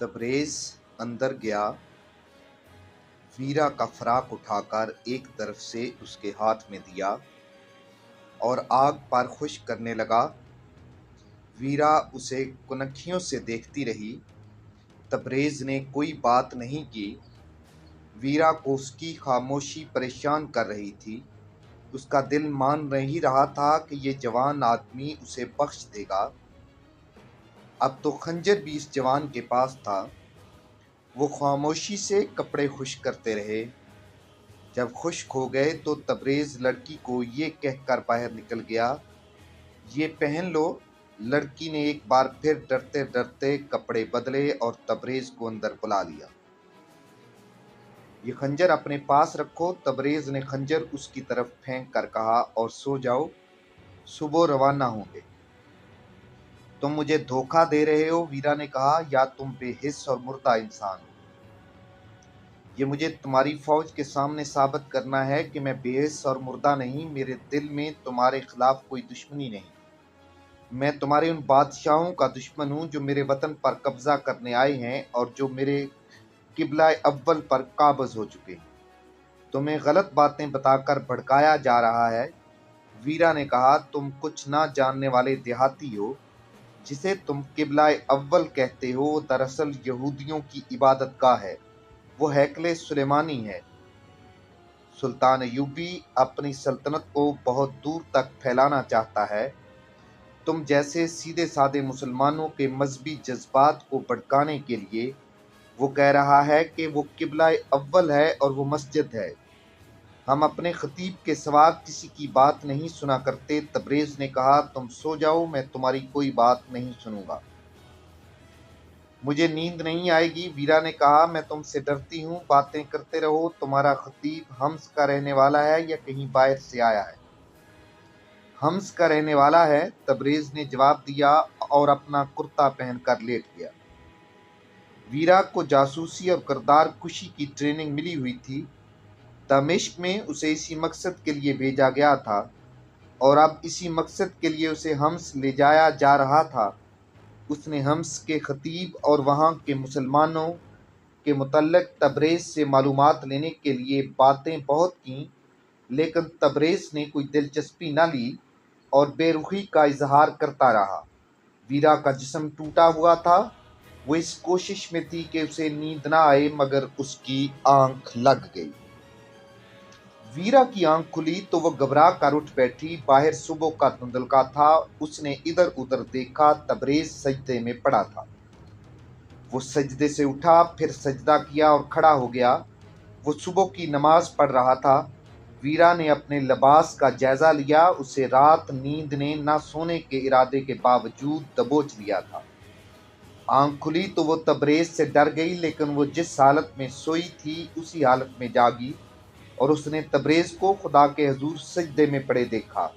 तबरेज़ अंदर गया। वीरा का फ्राक उठाकर एक तरफ से उसके हाथ में दिया और आग पर खुश्क करने लगा। वीरा उसे कुनखियों से देखती रही। तबरेज़ ने कोई बात नहीं की। वीरा को उसकी खामोशी परेशान कर रही थी। उसका दिल मान नहीं रहा था कि ये जवान आदमी उसे बख्श देगा। अब तो खंजर भी इस जवान के पास था। वो खामोशी से कपड़े खुश्क करते रहे। जब खुश्क हो गए तो तबरेज़ लड़की को ये कहकर बाहर निकल गया, ये पहन लो। लड़की ने एक बार फिर डरते डरते कपड़े बदले और तबरेज़ को अंदर बुला लिया। ये खंजर अपने पास रखो। तबरेज़ ने खंजर उसकी तरफ फेंक कर कहा, और सो जाओ, सुबह रवाना होंगे। तुम मुझे धोखा दे रहे हो, वीरा ने कहा, या तुम बेहिस और मुर्दा इंसान हो। ये मुझे तुम्हारी फौज के सामने साबित करना है कि मैं बेहिस और मुर्दा नहीं। मेरे दिल में तुम्हारे खिलाफ कोई दुश्मनी नहीं। मैं तुम्हारे उन बादशाहों का दुश्मन हूँ जो मेरे वतन पर कब्जा करने आए हैं और जो मेरे किबला अव्वल पर काबज हो चुके हैं। तुम्हें गलत बातें बताकर भड़काया जा रहा है। वीरा ने कहा, तुम कुछ ना जानने वाले देहाती हो। जिसे तुम किबला अव्वल कहते हो वो दरअसल यहूदियों की इबादत गाह है। वो हैकले सुलेमानी है। सुल्तान अयूबी अपनी सल्तनत को बहुत दूर तक फैलाना चाहता है। तुम जैसे सीधे साधे मुसलमानों के मजहबी जज्बात को भड़काने के लिए वो कह रहा है कि वो किबला अव्वल है और वो मस्जिद है। हम अपने खतीब के सिवा किसी की बात नहीं सुना करते। तबरेज़ ने कहा, तुम सो जाओ, मैं तुम्हारी कोई बात नहीं सुनूंगा। मुझे नींद नहीं आएगी, वीरा ने कहा, मैं तुमसे डरती हूँ। बातें करते रहो। तुम्हारा खतीब हम्स का रहने वाला है या कहीं बाहर से आया है? हम्स का रहने वाला है, तबरेज़ ने जवाब दिया और अपना कुर्ता पहनकर लेट गया। वीरा को जासूसी और किरदार कुशी की ट्रेनिंग मिली हुई थी। दमिश्क में उसे इसी मकसद के लिए भेजा गया था और अब इसी मकसद के लिए उसे हम्स ले जाया जा रहा था। उसने हम्स के खतीब और वहाँ के मुसलमानों के मुतल्लिक़ तबरेज़ से मालूमात लेने के लिए बातें बहुत कीं, लेकिन तबरेज़ ने कोई दिलचस्पी न ली और बेरुखी का इजहार करता रहा। वीरा का जिस्म टूटा हुआ था। वो इस कोशिश में थी कि उसे नींद न आए, मगर उसकी आंख लग गई। वीरा की आंख खुली तो वो घबरा कर उठ बैठी। बाहर सुबह का धुंधलका था। उसने इधर उधर देखा। तबरेज़ सजदे में पड़ा था। वो सजदे से उठा, फिर सजदा किया और खड़ा हो गया। वो सुबह की नमाज पढ़ रहा था। वीरा ने अपने लिबास का जायजा लिया। उसे रात नींद ने ना सोने के इरादे के बावजूद दबोच लिया था। आंख खुली तो वो तबरेज़ से डर गई, लेकिन वो जिस हालत में सोई थी उसी हालत में जागी और उसने तबरेज़ को खुदा के हुजूर सजदे में पड़े देखा।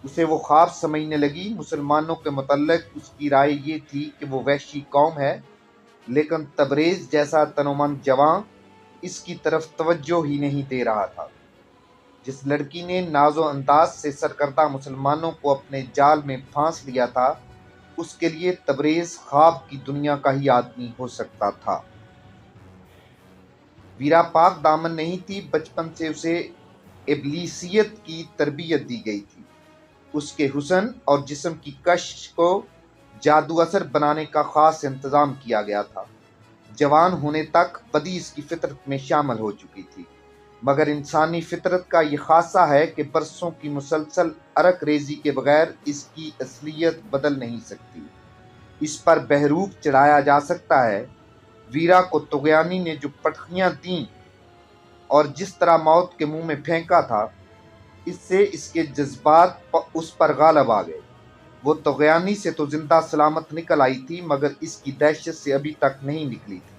उसे वो ख्वाब समझने लगी। मुसलमानों के मुतल्लिक़ उसकी राय ये थी कि वो वहशी कौम है, लेकिन तबरेज़ जैसा तनोमंद जवान इसकी तरफ तवज्जो ही नहीं दे रहा था। जिस लड़की ने नाजो अंदाज से सरकर्दा मुसलमानों को अपने जाल में फांस लिया था, उसके लिए तबरेज़ ख्वाब की दुनिया का ही आदमी हो सकता था। वीरा पाक दामन नहीं थी। बचपन से उसे इब्लीसियत की तरबियत दी गई थी। उसके हुस्न और जिस्म की कश को जादू असर बनाने का खास इंतजाम किया गया था। जवान होने तक बदी इसकी फितरत में शामिल हो चुकी थी, मगर इंसानी फितरत का ये खासा है कि बरसों की मुसलसल अरक रेजी के बगैर इसकी असलियत बदल नहीं सकती। इस पर बहरूप चढ़ाया जा सकता है। वीरा को तुगयानी ने जो पटखियां दी और जिस तरह मौत के मुंह में फेंका था, इससे इसके जज्बात उस पर गालब आ गए। वो तुगयानी से तो जिंदा सलामत निकल आई थी, मगर इसकी दहशत से अभी तक नहीं निकली थी।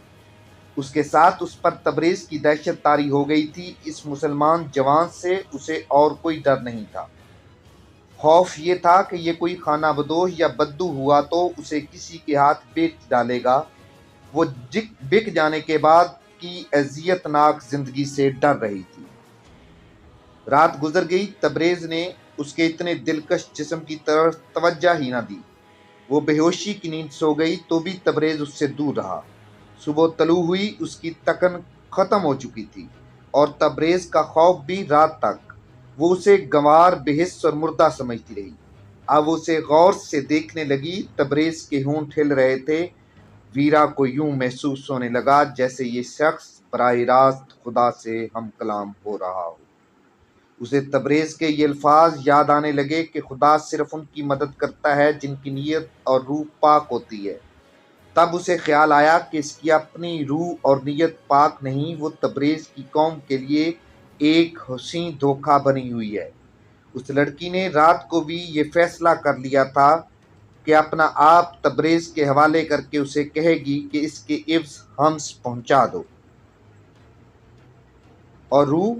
उसके साथ उस पर तबरेज़ की दहशत तारी हो गई थी। इस मुसलमान जवान से उसे और कोई डर नहीं था। खौफ ये था कि ये कोई खाना बदोश या बद्दू हुआ तो उसे किसी के हाथ बेच डालेगा। वो बिक जाने के बाद की अजियतनाक जिंदगी से डर रही थी। रात गुजर गई। तबरेज़ ने اس کے اتنے دلکش جسم کی طرف توجہ ہی نہ دی۔ وہ بے ہوشی کی نیند سو گئی تو بھی تبریز اس سے دور رہا۔ صبح طلوع ہوئی، اس کی تکن ختم ہو چکی تھی اور تبریز کا خوف بھی رات تک۔ وہ اسے گنوار، بے حس اور مردہ سمجھتی رہی۔ اب اسے غور سے دیکھنے لگی، تبریز کے ہونٹ ہل رہے تھے۔ ویرا کو یوں محسوس ہونے لگا جیسے یہ شخص براہ راست خدا سے ہم کلام ہو رہا ہو۔ اسے تبریز کے یہ الفاظ یاد آنے لگے کہ خدا صرف ان کی مدد کرتا ہے جن کی نیت اور روح پاک ہوتی ہے۔ تب اسے خیال آیا کہ اس کی اپنی روح اور نیت پاک نہیں، وہ تبریز کی قوم کے لیے ایک حسین دھوکہ بنی ہوئی ہے۔ اس لڑکی نے رات کو بھی یہ فیصلہ کر لیا تھا کہ اپنا آپ تبریز کے حوالے کر کے اسے کہے گی کہ اس کے عوض ہمس پہنچا دو۔ اور روح،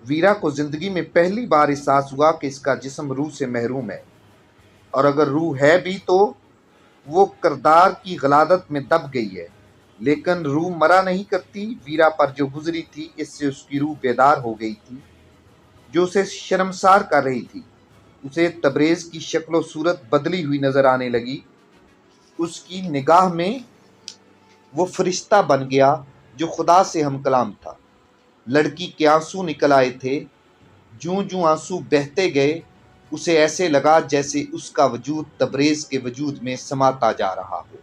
ویرا کو زندگی میں پہلی بار احساس ہوا کہ اس کا جسم روح سے محروم ہے، اور اگر روح ہے بھی تو وہ کردار کی غلادت میں دب گئی ہے۔ لیکن روح مرا نہیں کرتی۔ ویرا پر جو گزری تھی اس سے اس کی روح بیدار ہو گئی تھی، جو اسے شرمسار کر رہی تھی۔ اسے تبریز کی شکل و صورت بدلی ہوئی نظر آنے لگی۔ اس کی نگاہ میں وہ فرشتہ بن گیا جو خدا سے ہم کلام تھا۔ لڑکی کے آنسو نکل آئے تھے۔ جوں جوں آنسو بہتے گئے، اسے ایسے لگا جیسے اس کا وجود تبریز کے وجود میں سماتا جا رہا ہو۔